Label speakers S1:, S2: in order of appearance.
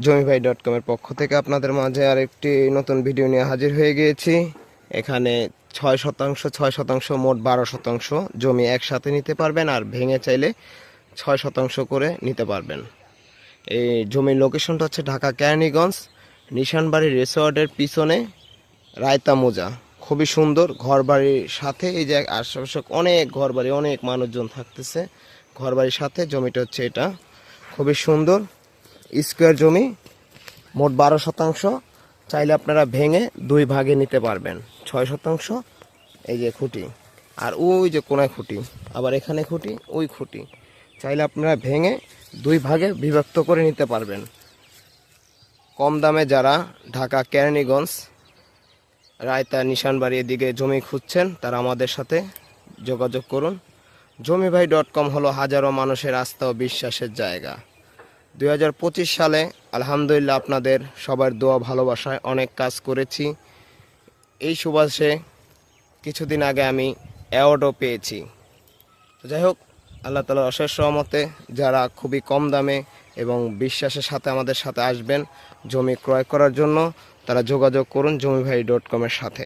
S1: জমিভাই.com এর পক্ষ থেকে আপনাদের মাঝে আরেকটি নতুন ভিডিও নিয়ে হাজির হয়ে গিয়েছি। এখানে 6% মোট 12% জমি একসাথে নিতে পারবেন, আর ভেঙে চাইলে 6% করে নিতে পারবেন। এই জমির লোকেশনটা হচ্ছে ঢাকা কেরানীগঞ্জ নিশানবাড়ি রিসোর্টের পিছনে রায়তা মোজা। খুবই সুন্দর ঘরবাড়ির সাথে, এই যে আশেপাশে অনেক ঘরবাড়ি, অনেক মানুষজন থাকতেছে ঘরবাড়ির সাথে। জমিটা হচ্ছে এটা, খুবই সুন্দর স্কোয়ার জমি, মোট 12%। চাইলে আপনারা ভেঙে 2 ভাগে নিতে পারবেন। 6% এই যে খুঁটি, আর ওই যে কোনায় খুঁটি, আবার এখানে খুঁটি, ওই খুঁটি, চাইলে আপনারা ভেঙে 2 ভাগে বিভক্ত করে নিতে পারবেন। কম দামে যারা ঢাকা কেরানীগঞ্জ রায়তা নিশানবাড়ি এদিকে জমি খুঁজছেন তারা আমাদের সাথে যোগাযোগ করুন। জমিভাই.com হলো হাজারো মানুষের আস্থা ও বিশ্বাসের জায়গা। 2025 সালে আলহামদুলিল্লাহ আপনাদের সবার দোয়া ভালোবাসায় অনেক কাজ করেছি। এই সুবাসে কিছুদিন আগে আমি অ্যাওয়ার্ডও পেয়েছি। যাই হোক, আল্লাহ তাআলার অশেষ রহমতে যারা খুবই কম দামে এবং বিশ্বাসের সাথে আমাদের সাথে আসবেন জমি ক্রয় করার জন্য, তারা যোগাযোগ করুন জমিভাই.com এর সাথে।